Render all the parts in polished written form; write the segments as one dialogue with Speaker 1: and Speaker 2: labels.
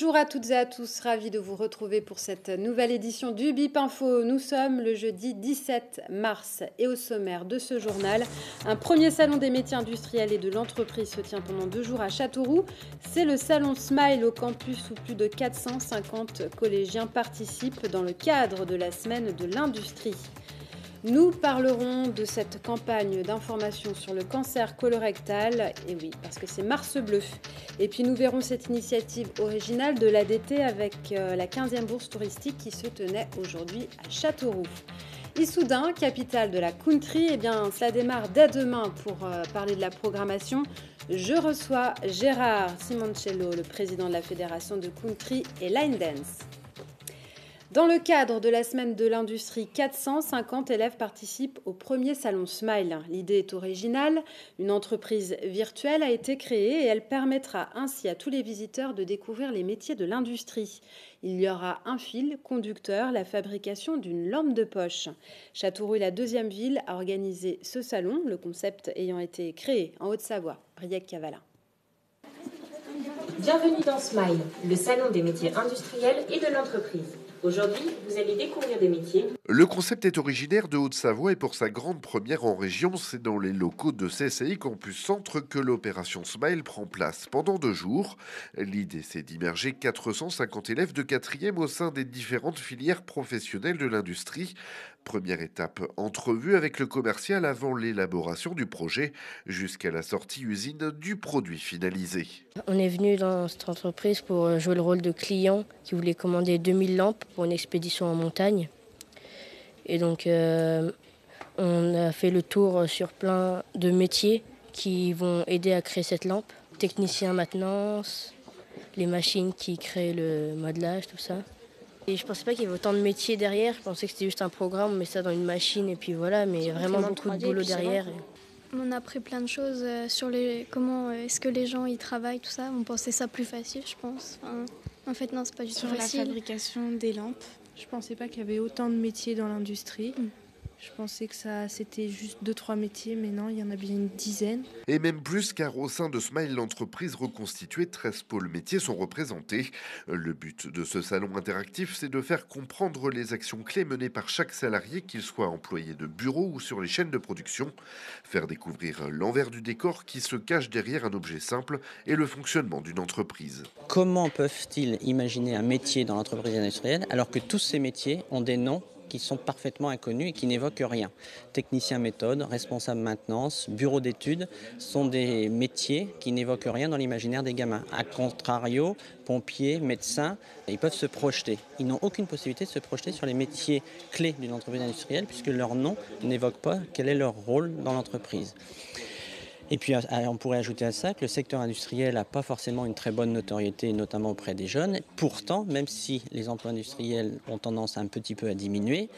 Speaker 1: Bonjour à toutes et à tous, ravi de vous retrouver pour cette nouvelle édition du BIP Info. Nous sommes le jeudi 17 mars et au sommaire de ce journal, un premier salon des métiers industriels et de l'entreprise se tient pendant 2 jours à Châteauroux. C'est le salon Smile au campus où plus de 450 collégiens participent dans le cadre de la semaine de l'industrie. Nous parlerons de cette campagne d'information sur le cancer colorectal, et oui, parce que c'est Mars Bleu. Et puis nous verrons cette initiative originale de l'ADT avec la 15e bourse touristique qui se tenait aujourd'hui à Châteauroux. Issoudun, capitale de la country, eh bien cela démarre dès demain pour parler de la programmation. Je reçois Gérard Simoncello, le président de la fédération de country et line dance. Dans le cadre de la semaine de l'industrie, 450 élèves participent au premier salon Smile. L'idée est originale. Une entreprise virtuelle a été créée et elle permettra ainsi à tous les visiteurs de découvrir les métiers de l'industrie. Il y aura un fil conducteur, la fabrication d'une lampe de poche. Châteauroux est la deuxième ville à organiser ce salon, le concept ayant été créé en Haute-Savoie. Briec Cavalin.
Speaker 2: Bienvenue dans Smile, le salon des métiers industriels et de l'entreprise. Aujourd'hui, vous allez découvrir des métiers.
Speaker 3: Le concept est originaire de Haute-Savoie et pour sa grande première en région, c'est dans les locaux de CCI Campus Centre que l'opération Smile prend place pendant 2 jours. L'idée, c'est d'immerger 450 élèves de 4e au sein des différentes filières professionnelles de l'industrie. Première étape, entrevue avec le commercial avant l'élaboration du projet, jusqu'à la sortie usine du produit finalisé.
Speaker 4: On est venu dans cette entreprise pour jouer le rôle de client qui voulait commander 2000 lampes pour une expédition en montagne. Et donc on a fait le tour sur plein de métiers qui vont aider à créer cette lampe. Technicien maintenance, les machines qui créent le modelage, tout ça. Et je pensais pas qu'il y avait autant de métiers derrière, je pensais que c'était juste un programme, on met ça dans une machine et puis voilà, mais il y a vraiment beaucoup de boulot derrière.
Speaker 5: On a appris plein de choses sur comment est-ce que les gens y travaillent, tout ça. On pensait ça plus facile, je pense. En fait, non, c'est pas du tout facile.
Speaker 6: Sur la fabrication des lampes, je pensais pas qu'il y avait autant de métiers dans l'industrie. Je pensais que c'était juste 2-3 métiers, mais non, il y en a bien une dizaine.
Speaker 3: Et même plus, car au sein de Smile, l'entreprise reconstituée, 13 pôles métiers sont représentés. Le but de ce salon interactif, c'est de faire comprendre les actions clés menées par chaque salarié, qu'il soit employé de bureau ou sur les chaînes de production. Faire découvrir l'envers du décor qui se cache derrière un objet simple et le fonctionnement d'une entreprise.
Speaker 7: Comment peuvent-ils imaginer un métier dans l'entreprise industrielle alors que tous ces métiers ont des noms qui sont parfaitement inconnus et qui n'évoquent rien. Technicien méthode, responsable maintenance, bureau d'études sont des métiers qui n'évoquent rien dans l'imaginaire des gamins. A contrario, pompiers, médecins, ils peuvent se projeter. Ils n'ont aucune possibilité de se projeter sur les métiers clés d'une entreprise industrielle puisque leur nom n'évoque pas quel est leur rôle dans l'entreprise. Et puis on pourrait ajouter à ça que le secteur industriel n'a pas forcément une très bonne notoriété, notamment auprès des jeunes. Pourtant, même si les emplois industriels ont tendance un petit peu à diminuer,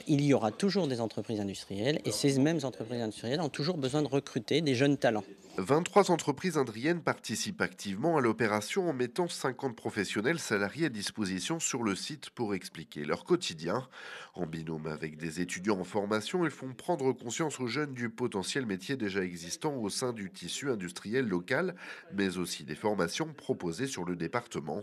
Speaker 7: il y aura toujours des entreprises industrielles et ces mêmes entreprises industrielles ont toujours besoin de recruter des jeunes talents.
Speaker 3: 23 entreprises indriennes participent activement à l'opération en mettant 50 professionnels salariés à disposition sur le site pour expliquer leur quotidien. En binôme avec des étudiants en formation, ils font prendre conscience aux jeunes du potentiel métier déjà existant au sein du tissu industriel local, mais aussi des formations proposées sur le département.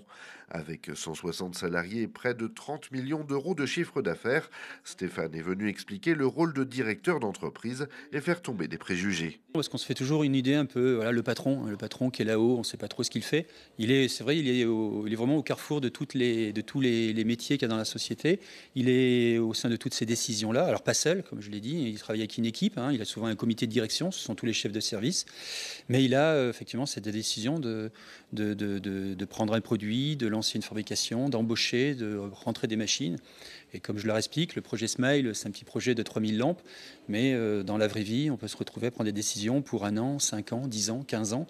Speaker 3: Avec 160 salariés et près de 30 millions d'euros de chiffre d'affaires, Stéphane est venu expliquer le rôle de directeur d'entreprise et faire tomber des préjugés.
Speaker 8: Parce qu'on se fait toujours une idée un peu, voilà, le patron qui est là-haut, on ne sait pas trop ce qu'il fait. C'est vrai, il est vraiment au carrefour de tous les métiers qu'il y a dans la société. Il est au sein de toutes ces décisions-là. Alors pas seul, comme je l'ai dit, il travaille avec une équipe, il a souvent un comité de direction, ce sont tous les chefs de service. Mais il a effectivement cette décision de prendre un produit, de lancer une fabrication, d'embaucher, de rentrer des machines. Et comme je leur explique, le projet Smile, c'est un petit projet de 3000 lampes, mais dans la vraie vie, on peut se retrouver à prendre des décisions pour 1 an, 5 ans, 10 ans, 15 ans.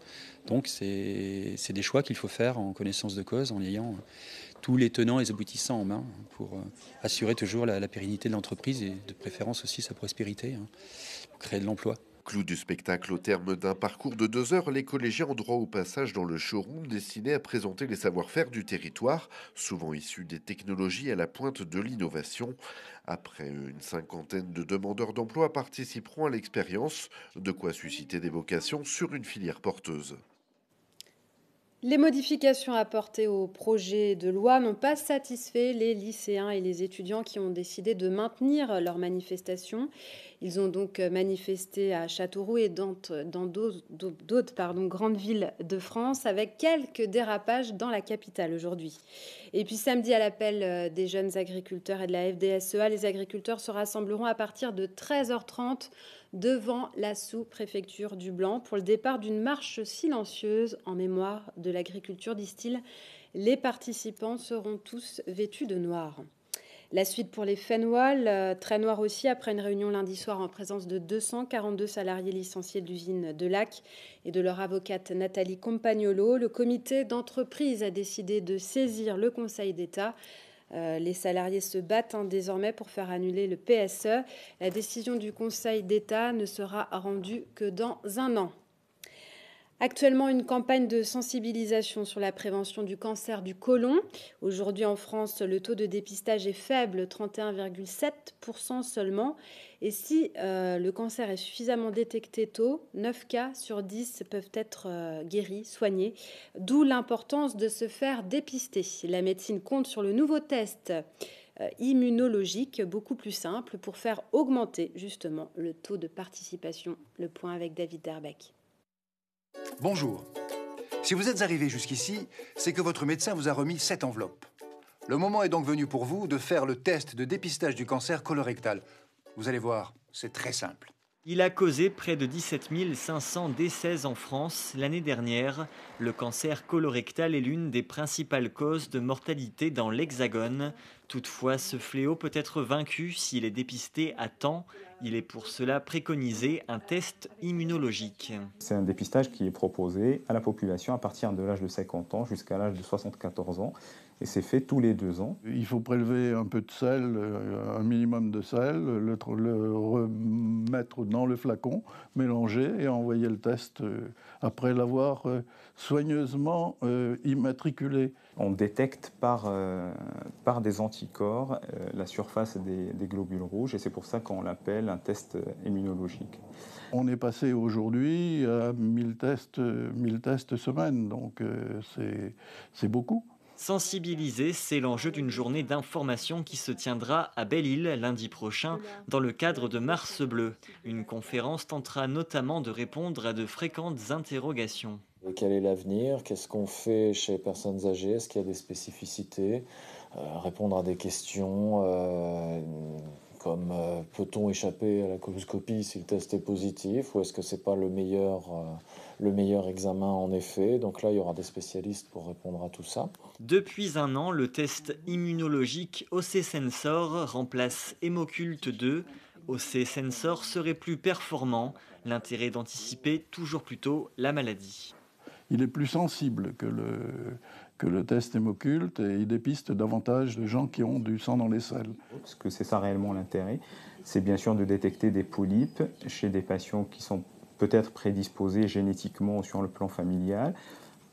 Speaker 8: Donc c'est des choix qu'il faut faire en connaissance de cause, en ayant tous les tenants et les aboutissants en main pour assurer toujours la pérennité de l'entreprise et de préférence aussi sa prospérité, pour créer de l'emploi.
Speaker 3: Clou du spectacle, au terme d'un parcours de 2 heures, les collégiens ont droit au passage dans le showroom destiné à présenter les savoir-faire du territoire, souvent issus des technologies à la pointe de l'innovation. Après une 50aine de demandeurs d'emploi participeront à l'expérience, de quoi susciter des vocations sur une filière porteuse.
Speaker 1: Les modifications apportées au projet de loi n'ont pas satisfait les lycéens et les étudiants qui ont décidé de maintenir leur manifestation. Ils ont donc manifesté à Châteauroux et dans d'autres grandes villes de France, avec quelques dérapages dans la capitale aujourd'hui. Et puis samedi, à l'appel des jeunes agriculteurs et de la FDSEA, les agriculteurs se rassembleront à partir de 13h30 devant la sous-préfecture du Blanc pour le départ d'une marche silencieuse en mémoire de l'agriculture, disent-ils. Les participants seront tous vêtus de noir. La suite pour les Fénois, très noir aussi, après une réunion lundi soir en présence de 242 salariés licenciés de l'usine de Lac et de leur avocate Nathalie Compagnolo. Le comité d'entreprise a décidé de saisir le Conseil d'État. Les salariés se battent désormais pour faire annuler le PSE. La décision du Conseil d'État ne sera rendue que dans un an. Actuellement, une campagne de sensibilisation sur la prévention du cancer du côlon. Aujourd'hui en France, le taux de dépistage est faible, 31,7% seulement. Et si le cancer est suffisamment détecté tôt, 9 cas sur 10 peuvent être guéris, soignés. D'où l'importance de se faire dépister. La médecine compte sur le nouveau test immunologique, beaucoup plus simple, pour faire augmenter justement le taux de participation. Le point avec David Derbeck.
Speaker 9: Bonjour. Si vous êtes arrivé jusqu'ici, c'est que votre médecin vous a remis cette enveloppe. Le moment est donc venu pour vous de faire le test de dépistage du cancer colorectal. Vous allez voir, c'est très simple.
Speaker 10: Il a causé près de 17 500 décès en France l'année dernière. Le cancer colorectal est l'une des principales causes de mortalité dans l'Hexagone. Toutefois, ce fléau peut être vaincu s'il est dépisté à temps. Il est pour cela préconisé un test immunologique.
Speaker 11: C'est un dépistage qui est proposé à la population à partir de l'âge de 50 ans jusqu'à l'âge de 74 ans. Et c'est fait tous les 2 ans.
Speaker 12: Il faut prélever un peu de sel, un minimum de sel, le remettre dans le flacon, mélanger et envoyer le test après l'avoir soigneusement immatriculé.
Speaker 11: On détecte par des anticorps la surface des globules rouges et c'est pour ça qu'on l'appelle un test immunologique.
Speaker 12: On est passé aujourd'hui à 1000 tests semaine, donc c'est beaucoup.
Speaker 10: Sensibiliser, c'est l'enjeu d'une journée d'information qui se tiendra à Belle-Île lundi prochain dans le cadre de Mars Bleu. Une conférence tentera notamment de répondre à de fréquentes interrogations.
Speaker 13: Quel est l'avenir? Qu'est-ce qu'on fait chez les personnes âgées? Est-ce qu'il y a des spécificités? Répondre à des questions comme peut-on échapper à la coloscopie si le test est positif? Ou est-ce que ce n'est pas le meilleur examen en effet? Donc là, il y aura des spécialistes pour répondre à tout ça.
Speaker 10: Depuis un an, le test immunologique OC Sensor remplace Hémoculte 2. OC Sensor serait plus performant. L'intérêt d'anticiper toujours plus tôt la maladie.
Speaker 12: Il est plus sensible que le test Hémoculte et il dépiste davantage de gens qui ont du sang dans les selles.
Speaker 11: Parce que c'est ça réellement l'intérêt, c'est bien sûr de détecter des polypes chez des patients qui sont peut-être prédisposés génétiquement sur le plan familial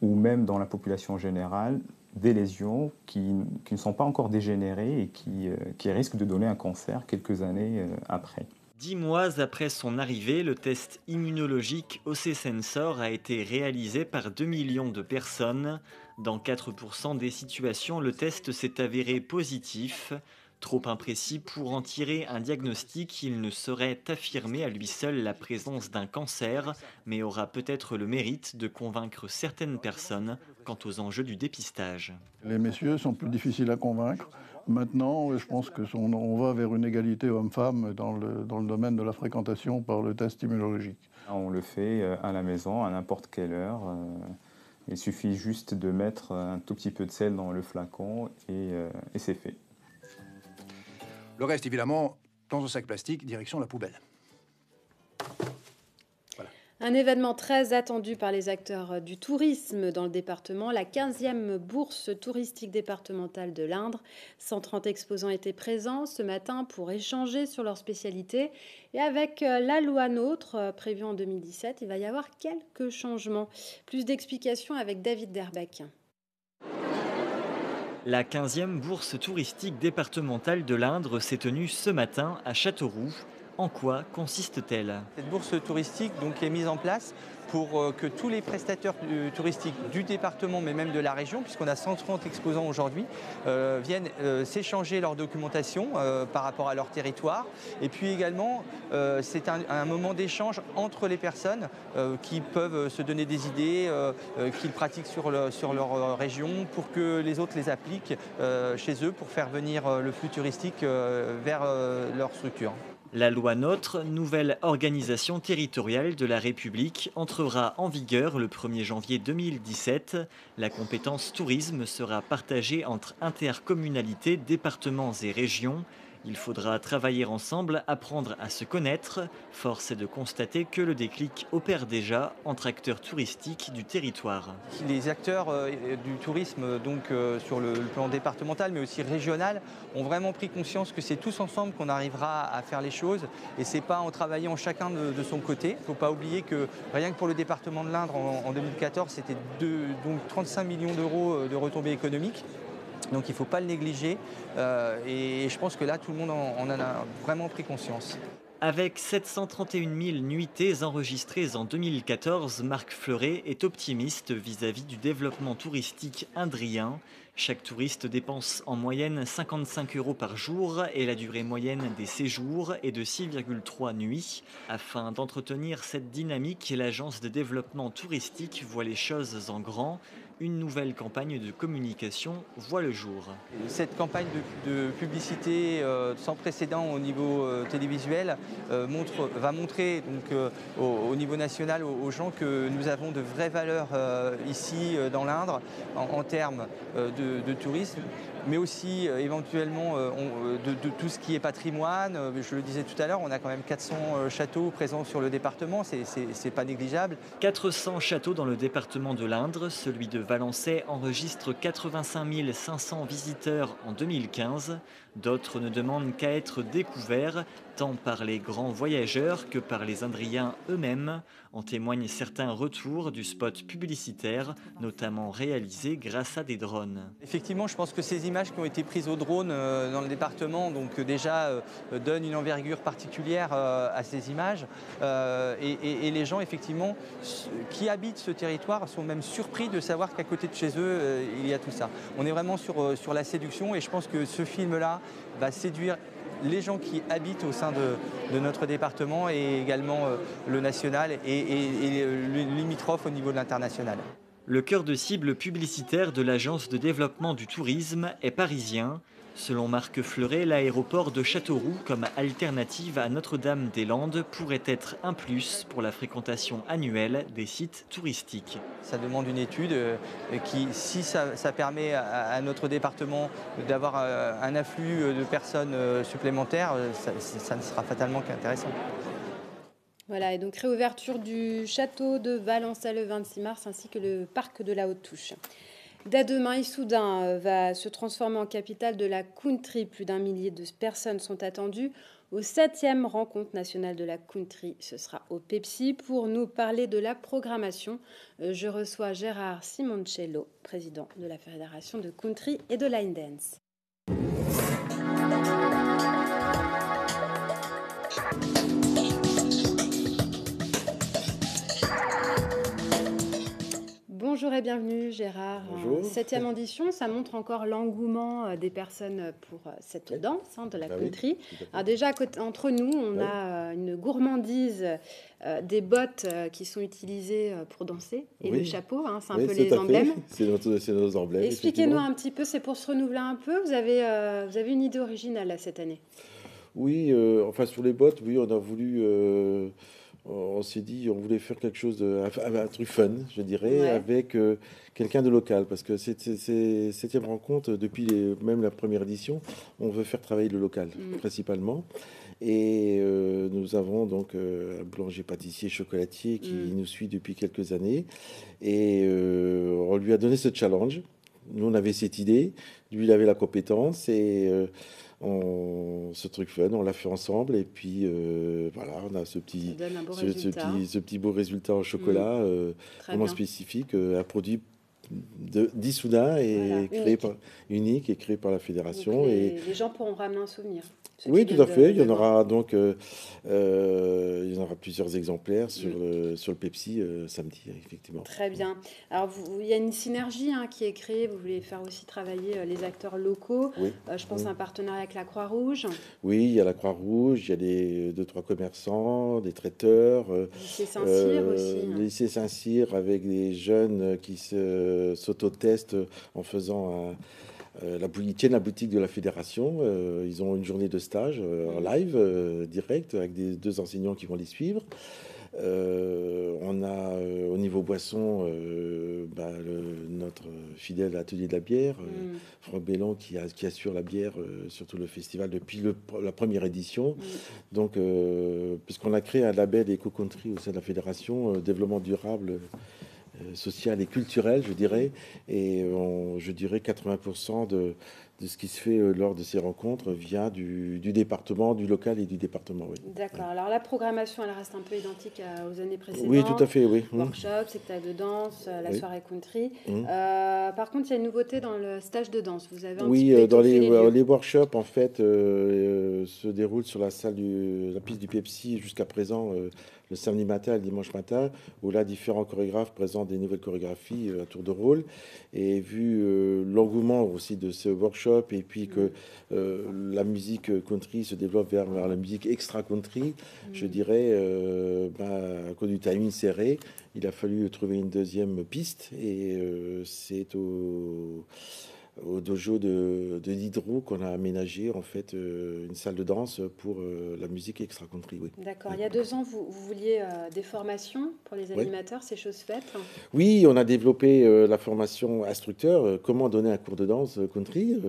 Speaker 11: ou même dans la population générale, des lésions qui ne sont pas encore dégénérées et qui risquent de donner un cancer quelques années après.
Speaker 10: 10 mois après son arrivée, le test immunologique OC Sensor a été réalisé par 2 millions de personnes. Dans 4% des situations, le test s'est avéré positif. Trop imprécis pour en tirer un diagnostic, il ne saurait affirmer à lui seul la présence d'un cancer, mais aura peut-être le mérite de convaincre certaines personnes quant aux enjeux du dépistage.
Speaker 12: Les messieurs sont plus difficiles à convaincre. Maintenant, je pense qu'on va vers une égalité homme-femme dans le domaine de la fréquentation par le test immunologique.
Speaker 11: On le fait à la maison, à n'importe quelle heure. Il suffit juste de mettre un tout petit peu de sel dans le flacon et c'est fait.
Speaker 9: Le reste, évidemment, dans un sac plastique, direction la poubelle.
Speaker 1: Un événement très attendu par les acteurs du tourisme dans le département, la 15e bourse touristique départementale de l'Indre. 130 exposants étaient présents ce matin pour échanger sur leur spécialité. Et avec la loi NOTRe prévue en 2017, il va y avoir quelques changements. Plus d'explications avec David Derbeck.
Speaker 10: La 15e bourse touristique départementale de l'Indre s'est tenue ce matin à Châteauroux. En quoi consiste-t-elle ?
Speaker 14: Cette bourse touristique donc, est mise en place pour que tous les prestataires touristiques du département, mais même de la région, puisqu'on a 130 exposants aujourd'hui, viennent s'échanger leur documentation par rapport à leur territoire. Et puis également, c'est un moment d'échange entre les personnes qui peuvent se donner des idées, qu'ils pratiquent sur leur région, pour que les autres les appliquent chez eux, pour faire venir le flux touristique vers leur structure.
Speaker 10: La loi NOTRe, nouvelle organisation territoriale de la République, entrera en vigueur le 1er janvier 2017. La compétence tourisme sera partagée entre intercommunalités, départements et régions. Il faudra travailler ensemble, apprendre à se connaître. Force est de constater que le déclic opère déjà entre acteurs touristiques du territoire.
Speaker 14: Les acteurs du tourisme, donc sur le plan départemental, mais aussi régional, ont vraiment pris conscience que c'est tous ensemble qu'on arrivera à faire les choses. Et c'est pas en travaillant chacun de son côté. Il ne faut pas oublier que rien que pour le département de l'Indre, en 2014, c'était donc 35 millions d'euros de retombées économiques. Donc il ne faut pas le négliger et je pense que là tout le monde en a vraiment pris conscience.
Speaker 10: Avec 731 000 nuitées enregistrées en 2014, Marc Fleuret est optimiste vis-à-vis du développement touristique indrien. Chaque touriste dépense en moyenne 55 € par jour et la durée moyenne des séjours est de 6,3 nuits. Afin d'entretenir cette dynamique, l'agence de développement touristique voit les choses en grand. Une nouvelle campagne de communication voit le jour.
Speaker 14: Cette campagne de publicité sans précédent au niveau télévisuel va montrer donc, au niveau national aux gens que nous avons de vraies valeurs ici dans l'Indre en termes de tourisme, mais aussi éventuellement de tout ce qui est patrimoine. Je le disais tout à l'heure, on a quand même 400 châteaux présents sur le département, c'est pas négligeable.
Speaker 10: 400 châteaux dans le département de l'Indre, celui de Valençay enregistre 85 500 visiteurs en 2015. D'autres ne demandent qu'à être découverts, tant par les grands voyageurs que par les Indriens eux-mêmes. En témoignent certains retours du spot publicitaire, notamment réalisés grâce à des drones.
Speaker 14: Effectivement, je pense que ces images qui ont été prises au drone dans le département donc, déjà donnent une envergure particulière à ces images. Et les gens, effectivement, qui habitent ce territoire sont même surpris de savoir qu'à côté de chez eux, il y a tout ça. On est vraiment sur la séduction et je pense que ce film-là va séduire les gens qui habitent au sein de notre département et également le national et le limitrophe au niveau de l'international.
Speaker 10: Le cœur de cible publicitaire de l'Agence de développement du tourisme est parisien. Selon Marc Fleuret, l'aéroport de Châteauroux, comme alternative à Notre-Dame-des-Landes, pourrait être un plus pour la fréquentation annuelle des sites touristiques.
Speaker 14: Ça demande une étude qui, si ça permet à notre département d'avoir un afflux de personnes supplémentaires, ça ne sera fatalement qu'intéressant.
Speaker 1: Voilà, et donc réouverture du château de Valençay le 26 mars ainsi que le parc de la Haute-Touche. Dès demain, Issoudun va se transformer en capitale de la country. Plus d'1 millier de personnes sont attendues aux 7e rencontre nationale de la country. Ce sera au Pepsi. Pour nous parler de la programmation, je reçois Gérard Simoncello, président de la Fédération de country et de line dance. Bonjour et bienvenue Gérard.
Speaker 15: Bonjour.
Speaker 1: 7e édition, ça montre encore l'engouement des personnes pour cette danse de la country. Alors déjà, entre nous, on a une gourmandise des bottes qui sont utilisées pour danser et le chapeau, c'est un peu les emblèmes.
Speaker 15: C'est nos emblèmes.
Speaker 1: Expliquez-nous un petit peu, c'est pour se renouveler un peu. Vous avez une idée originale là, cette année?
Speaker 15: Oui, enfin sur les bottes, oui, on a voulu... on s'est dit, on voulait faire quelque chose, un truc fun, je dirais, avec quelqu'un de local. Parce que c'est 7e rencontre, depuis même la première édition, on veut faire travailler le local, principalement. Et nous avons donc un boulanger, pâtissier, chocolatier qui nous suit depuis quelques années. Et on lui a donné ce challenge. Nous, on avait cette idée. Lui, il avait la compétence. Et... ce truc fun, on l'a fait ensemble et puis voilà, on a ce petit beau résultat en chocolat vraiment spécifique, un produit d'Issoudun et unique et créé par la fédération.
Speaker 1: Donc les gens pourront ramener un souvenir.
Speaker 15: Oui, tout à fait. Il y en aura donc il y en aura plusieurs exemplaires sur le Pepsi samedi, effectivement.
Speaker 1: Très bien. Alors, il y a une synergie qui est créée. Vous voulez faire aussi travailler les acteurs locaux.
Speaker 15: Oui.
Speaker 1: Je pense à un partenariat avec la Croix-Rouge.
Speaker 15: Oui, il y a la Croix-Rouge, il y a 2-3 commerçants, des traiteurs.
Speaker 1: Le lycée Saint-Cyr aussi.
Speaker 15: Le lycée Saint-Cyr avec des jeunes qui s'auto-testent en faisant ils tiennent la boutique de la fédération. Ils ont une journée de stage en live, direct, avec deux enseignants qui vont les suivre. On a au niveau boisson notre fidèle atelier de la bière, Franck Bellon qui assure la bière sur tout le festival depuis la première édition. Donc, puisqu'on a créé un label éco-country au sein de la fédération, développement durable, social et culturel, je dirais, et je dirais 80% de ce qui se fait lors de ces rencontres vient du département, du local et du département. Oui.
Speaker 1: D'accord. Alors la programmation, elle reste un peu identique aux années précédentes.
Speaker 15: Oui, tout à fait, oui.
Speaker 1: Workshop, spectacle de danse, la soirée country. Par contre, il y a une nouveauté dans le stage de danse. Vous avez un petit peu
Speaker 15: dans
Speaker 1: les
Speaker 15: les workshops, en fait, se déroulent sur la piste du Pepsi jusqu'à présent, le samedi matin et le dimanche matin, où là, différents chorégraphes présentent des nouvelles chorégraphies à tour de rôle. Et vu l'engouement aussi de ce workshop, et puis que la musique country se développe vers la musique extra-country, je dirais, à cause du timing serré, il a fallu trouver une deuxième piste, et c'est au dojo de Diderot qu'on a aménagé en fait une salle de danse pour la musique extra-country. Oui.
Speaker 1: D'accord. Il y a 2 ans, vous vouliez des formations pour les animateurs, c'est chose faite?
Speaker 15: Oui, on a développé la formation instructeur, comment donner un cours de danse country.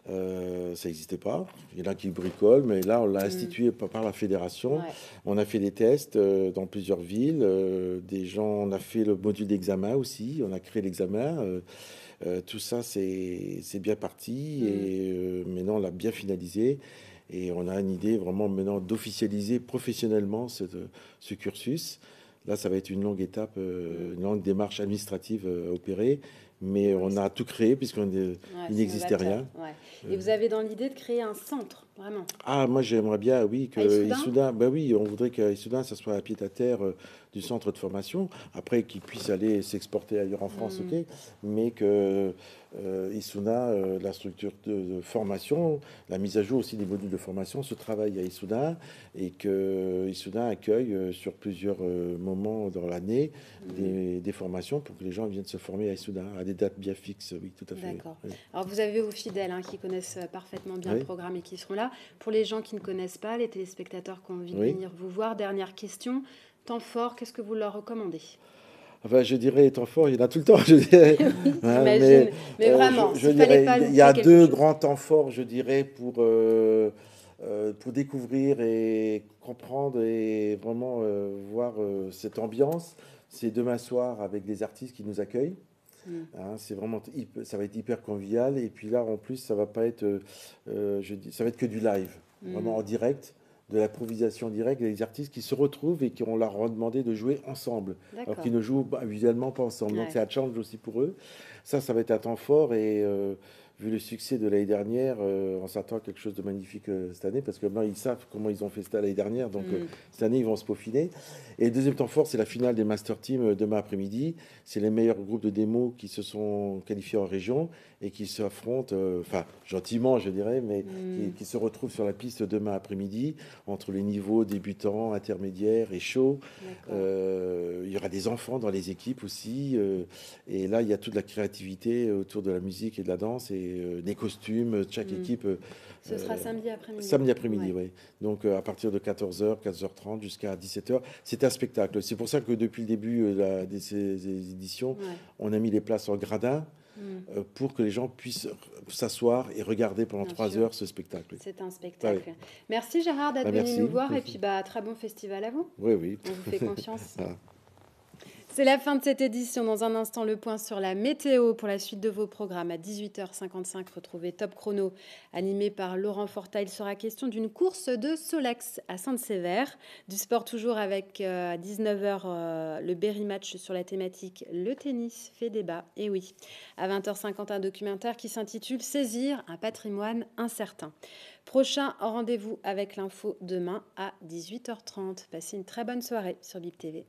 Speaker 15: Ça n'existait pas. Il y en a qui bricolent, mais là, on l'a institué par la fédération. On a fait des tests dans plusieurs villes. On a fait le module d'examen aussi. On a créé l'examen. Tout ça, c'est bien parti. Et maintenant, on l'a bien finalisé. Et on a une idée vraiment maintenant d'officialiser professionnellement ce cursus. Là, ça va être une longue étape, une longue démarche administrative à opérer. Mais on a tout créé puisqu'il n'existait rien.
Speaker 1: Et vous avez dans l'idée de créer un centre, vraiment?
Speaker 15: Ah, moi j'aimerais bien, oui, que Issoudun, oui, on voudrait qu'à Issoudun, ça soit à pied à terre du centre de formation. Après, qu'il puisse aller s'exporter ailleurs en France, ok, mais que Issoudun, la structure de formation, la mise à jour aussi des modules de formation, se travaille à Issoudun, et que Issoudun accueille sur plusieurs moments dans l'année des formations pour que les gens viennent se former à Issoudun à des dates bien fixes. Oui, tout à fait.
Speaker 1: D'accord.
Speaker 15: Oui.
Speaker 1: Alors vous avez vos fidèles qui connaissent parfaitement bien le programme et qui seront là. Pour les gens qui ne connaissent pas, les téléspectateurs qui ont envie de venir vous voir, dernière question, temps fort, qu'est-ce que vous leur recommandez?
Speaker 15: Enfin, je dirais temps fort, il y en a tout le temps. Je dirais.
Speaker 1: Mais vraiment,
Speaker 15: il y a 2 grands temps forts, je dirais, pour découvrir et comprendre et vraiment voir cette ambiance. C'est demain soir avec des artistes qui nous accueillent. C'est vraiment, ça va être hyper convivial. Et puis là, en plus, ça va pas être, ça va être que du live, vraiment en direct, de l'improvisation directe, des artistes qui se retrouvent et qui on leur a demandé de jouer ensemble, alors qu'ils ne jouent visuellement pas ensemble. Donc c'est un challenge aussi pour eux. Ça va être un temps fort, et vu le succès de l'année dernière, on s'attend à quelque chose de magnifique cette année, parce que maintenant ils savent comment ils ont fait ça l'année dernière, donc cette année ils vont se peaufiner. Et le deuxième temps fort, c'est la finale des Master Team demain après-midi. C'est les meilleurs groupes de démos qui se sont qualifiés en région et qui s'affrontent, gentiment je dirais, mais qui se retrouvent sur la piste demain après-midi, entre les niveaux débutants, intermédiaires et chauds. Il y aura des enfants dans les équipes aussi, et là il y a toute la créativité autour de la musique et de la danse, et des costumes, chaque équipe.
Speaker 1: Ce sera samedi après-midi.
Speaker 15: Samedi après-midi, oui. Donc à partir de 14h, 15h30 jusqu'à 17h, c'est un spectacle. C'est pour ça que depuis le début de ces éditions, on a mis les places en gradin pour que les gens puissent s'asseoir et regarder pendant 3 heures ce spectacle.
Speaker 1: C'est un spectacle. Merci Gérard d'être venu nous voir, et puis très bon festival à vous.
Speaker 15: Oui.
Speaker 1: On vous fait confiance. C'est la fin de cette édition. Dans un instant, le point sur la météo pour la suite de vos programmes. À 18h55, retrouvez Top Chrono, animé par Laurent Forta. Il sera question d'une course de Solex à Sainte-Sévère. Du sport toujours avec à 19h le Berry Match sur la thématique Le tennis fait débat. Et oui, à 20h50, un documentaire qui s'intitule Saisir un patrimoine incertain. Prochain rendez-vous avec l'info demain à 18h30. Passez une très bonne soirée sur BIP TV.